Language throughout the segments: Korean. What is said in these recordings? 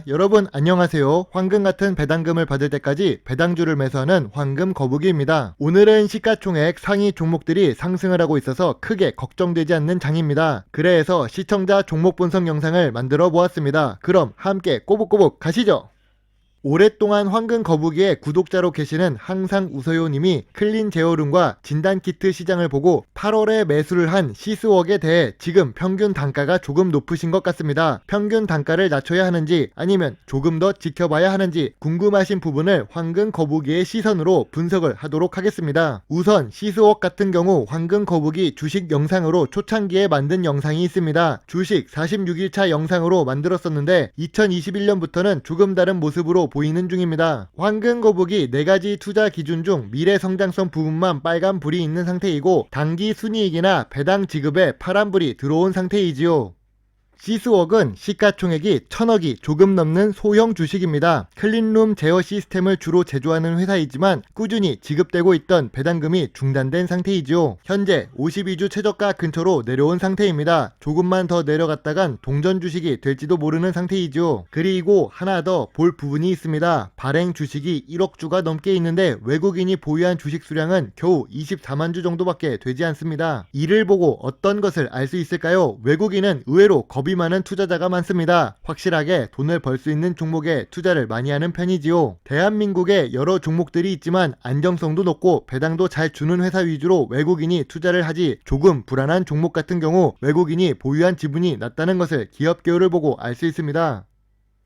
여러분 안녕하세요. 황금 같은 배당금을 받을 때까지 배당주를 매수하는 황금 거북이입니다. 오늘은 시가총액 상위 종목들이 상승을 하고 있어서 크게 걱정되지 않는 장입니다. 그래서 시청자 종목 분석 영상을 만들어 보았습니다. 그럼 함께 꼬북꼬북 가시죠. 오랫동안 황금 거북이의 구독자로 계시는 항상 웃어요님이 클린 제어룸과 진단키트 시장을 보고 8월에 매수를 한 시스웍에 대해 지금 평균 단가가 조금 높으신 것 같습니다. 평균 단가를 낮춰야 하는지 아니면 조금 더 지켜봐야 하는지 궁금하신 부분을 황금 거북이의 시선으로 분석을 하도록 하겠습니다. 우선 시스웍 같은 경우 황금 거북이 주식 영상으로 초창기에 만든 영상이 있습니다. 주식 46일차 영상으로 만들었었는데 2021년부터는 조금 다른 모습으로 보이는 중입니다. 황금 거북이 4가지 투자 기준 중 미래 성장성 부분만 빨간 불이 있는 상태이고 단기 순이익이나 배당 지급에 파란 불이 들어온 상태이지요. 시스웍은 시가총액이 1000억이 조금 넘는 소형 주식입니다. 클린룸 제어 시스템을 주로 제조하는 회사이지만 꾸준히 지급되고 있던 배당금이 중단된 상태이지요. 현재 52주 최저가 근처로 내려온 상태입니다. 조금만 더 내려갔다간 동전 주식이 될지도 모르는 상태이지요. 그리고 하나 더 볼 부분이 있습니다. 발행 주식이 1억 주가 넘게 있는데 외국인이 보유한 주식 수량은 겨우 24만 주 정도밖에 되지 않습니다. 이를 보고 어떤 것을 알 수 있을까요? 외국인은 의외로 겁이 많은 투자자가 많습니다. 확실하게 돈을 벌 수 있는 종목에 투자를 많이 하는 편이지요. 대한민국에 여러 종목들이 있지만 안정성도 높고 배당도 잘 주는 회사 위주로 외국인이 투자를 하지 조금 불안한 종목 같은 경우 외국인이 보유한 지분이 낮다는 것을 기업 개요를 보고 알 수 있습니다.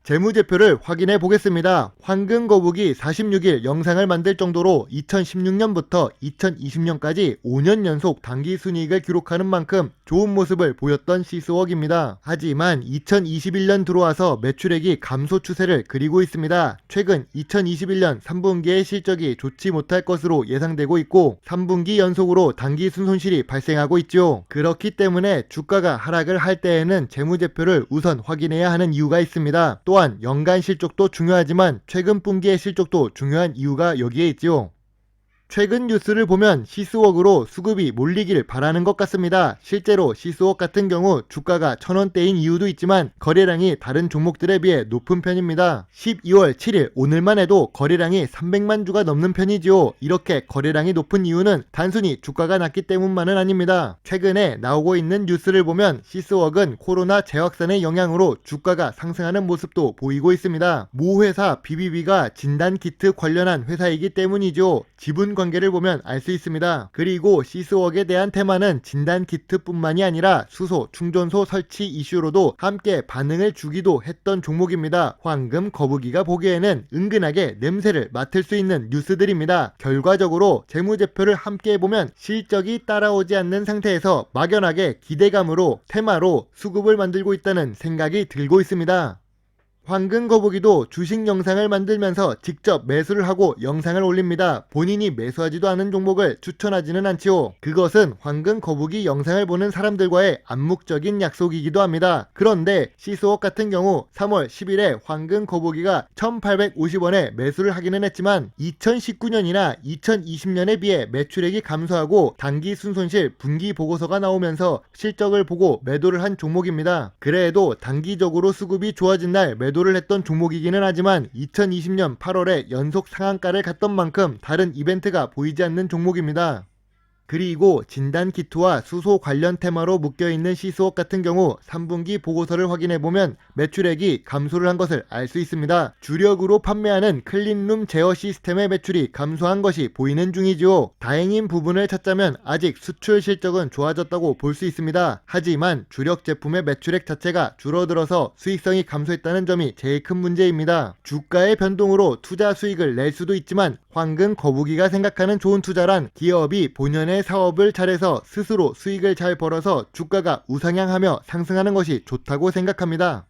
재무제표를 확인해 보겠습니다. 황금 거북이 46일 영상을 만들 정도로 2016년부터 2020년까지 5년 연속 단기 순이익을 기록하는 만큼 좋은 모습을 보였던 시스웍입니다. 하지만 2021년 들어와서 매출액이 감소 추세를 그리고 있습니다. 최근 2021년 3분기의 실적이 좋지 못할 것으로 예상되고 있고 3분기 연속으로 단기 순손실이 발생하고 있죠. 그렇기 때문에 주가가 하락을 할 때에는 재무제표를 우선 확인해야 하는 이유가 있습니다. 또한 연간 실적도 중요하지만 최근 분기의 실적도 중요한 이유가 여기에 있지요. 최근 뉴스를 보면 시스웍으로 수급이 몰리길 바라는 것 같습니다. 실제로 시스웍 같은 경우 주가가 1000원대인 이유도 있지만 거래량이 다른 종목들에 비해 높은 편입니다. 12월 7일 오늘만 해도 거래량이 300만 주가 넘는 편이지요. 이렇게 거래량이 높은 이유는 단순히 주가가 낮기 때문만은 아닙니다. 최근에 나오고 있는 뉴스를 보면 시스웍은 코로나 재확산의 영향으로 주가가 상승하는 모습도 보이고 있습니다. 모 회사 BBB가 진단키트 관련한 회사이기 때문이죠. 지분 관계를 보면 알 수 있습니다. 그리고 시스웍에 대한 테마는 진단키트뿐만이 아니라 수소, 충전소 설치 이슈로도 함께 반응을 주기도 했던 종목입니다. 황금 거북이가 보기에는 은근하게 냄새를 맡을 수 있는 뉴스들입니다. 결과적으로 재무제표를 함께 보면 실적이 따라오지 않는 상태에서 막연하게 기대감으로 테마로 수급을 만들고 있다는 생각이 들고 있습니다. 황금 거북이도 주식 영상을 만들면서 직접 매수를 하고 영상을 올립니다. 본인이 매수하지도 않은 종목을 추천하지는 않지요. 그것은 황금 거북이 영상을 보는 사람들과의 암묵적인 약속이기도 합니다. 그런데 시스웍 같은 경우 3월 10일에 황금 거북이가 1850원에 매수를 하기는 했지만 2019년이나 2020년에 비해 매출액이 감소하고 단기 순손실 분기 보고서가 나오면서 실적을 보고 매도를 한 종목입니다. 그래도 단기적으로 수급이 좋아진 날 매도를 했던 종목이기는 하지만 2020년 8월에 연속 상한가를 갔던 만큼 다른 이벤트가 보이지 않는 종목입니다. 그리고 진단키트와 수소 관련 테마로 묶여있는 시스웍 같은 경우 3분기 보고서를 확인해보면 매출액이 감소를 한 것을 알 수 있습니다. 주력으로 판매하는 클린룸 제어 시스템의 매출이 감소한 것이 보이는 중이지요. 다행인 부분을 찾자면 아직 수출 실적은 좋아졌다고 볼 수 있습니다. 하지만 주력 제품의 매출액 자체가 줄어들어서 수익성이 감소했다는 점이 제일 큰 문제입니다. 주가의 변동으로 투자 수익을 낼 수도 있지만 황금 거북이가 생각하는 좋은 투자란 기업이 본연의 사업을 잘해서 스스로 수익을 잘 벌어서 주가가 우상향하며 상승하는 것이 좋다고 생각합니다.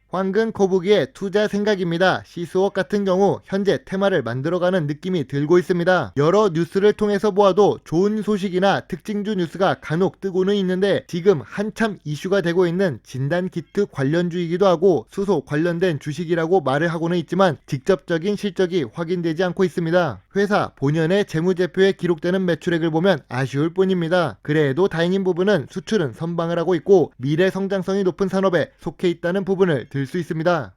황금 거북이의 투자 생각입니다. 시스웍 같은 경우 현재 테마를 만들어가는 느낌이 들고 있습니다. 여러 뉴스를 통해서 보아도 좋은 소식이나 특징주 뉴스가 간혹 뜨고는 있는데 지금 한참 이슈가 되고 있는 진단키트 관련주이기도 하고 수소 관련된 주식이라고 말을 하고는 있지만 직접적인 실적이 확인되지 않고 있습니다. 회사 본연의 재무제표에 기록되는 매출액을 보면 아쉬울 뿐입니다. 그래도 다행인 부분은 수출은 선방을 하고 있고 미래 성장성이 높은 산업에 속해 있다는 부분을 들 수 있습니다.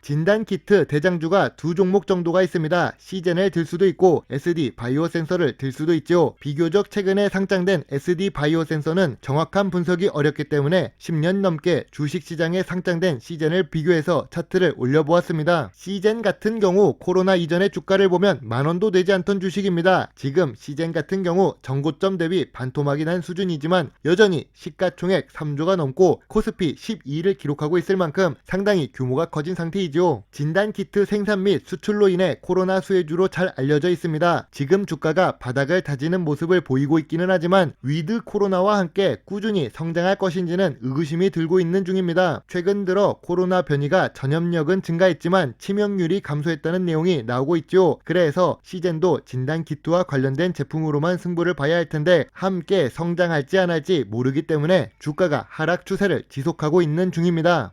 진단키트 대장주가 두 종목 정도가 있습니다. 시젠을 들 수도 있고 SD 바이오 센서를 들 수도 있죠. 비교적 최근에 상장된 SD 바이오 센서는 정확한 분석이 어렵기 때문에 10년 넘게 주식시장에 상장된 시젠을 비교해서 차트를 올려보았습니다. 시젠 같은 경우 코로나 이전의 주가를 보면 만원도 되지 않던 주식입니다. 지금 시젠 같은 경우 전고점 대비 반토막이 난 수준이지만 여전히 시가총액 3조가 넘고 코스피 12를 기록하고 있을 만큼 상당히 규모가 커진 상태이죠. 진단키트 생산 및 수출로 인해 코로나 수혜주로 잘 알려져 있습니다. 지금 주가가 바닥을 다지는 모습을 보이고 있기는 하지만 위드 코로나와 함께 꾸준히 성장할 것인지는 의구심이 들고 있는 중입니다. 최근 들어 코로나 변이가 전염력은 증가했지만 치명률이 감소했다는 내용이 나오고 있죠. 그래서 시젠도 진단키트와 관련된 제품으로만 승부를 봐야 할 텐데 함께 성장할지 안 할지 모르기 때문에 주가가 하락 추세를 지속하고 있는 중입니다.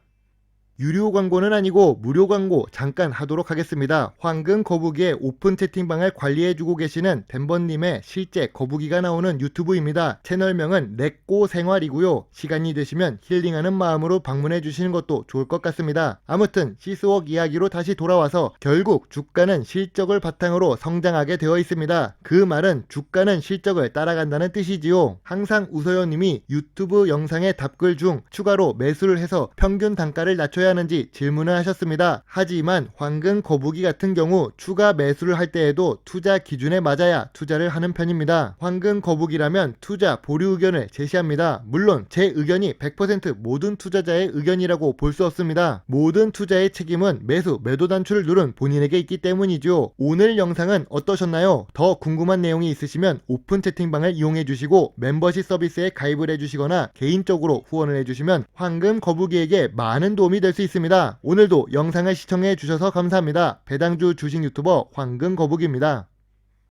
유료 광고는 아니고 무료 광고 잠깐 하도록 하겠습니다. 황금 거북이의 오픈 채팅방을 관리해주고 계시는 덴버님의 실제 거북이가 나오는 유튜브입니다. 채널명은 렉고 생활이고요. 시간이 되시면 힐링하는 마음으로 방문해 주시는 것도 좋을 것 같습니다. 아무튼 시스웍 이야기로 다시 돌아와서 결국 주가는 실적을 바탕으로 성장하게 되어 있습니다. 그 말은 주가는 실적을 따라간다는 뜻이지요. 항상 우서연님이 유튜브 영상의 답글 중 추가로 매수를 해서 평균 단가를 낮춰야 하는지 질문을 하셨습니다. 하지만 황금 거북이 같은 경우 추가 매수를 할 때에도 투자 기준에 맞아야 투자를 하는 편입니다. 황금 거북이라면 투자 보류 의견을 제시합니다. 물론 제 의견이 100% 모든 투자자의 의견이라고 볼 수 없습니다. 모든 투자의 책임은 매수, 매도 단추를 누른 본인에게 있기 때문이죠. 오늘 영상은 어떠셨나요? 더 궁금한 내용이 있으시면 오픈 채팅방을 이용해 주시고 멤버십 서비스에 가입을 해주시거나 개인적으로 후원을 해주시면 황금 거북이에게 많은 도움이 될 수 있습니다. 오늘도 영상을 시청해 주셔서 감사합니다. 배당주 주식 유튜버 황금 거북입니다.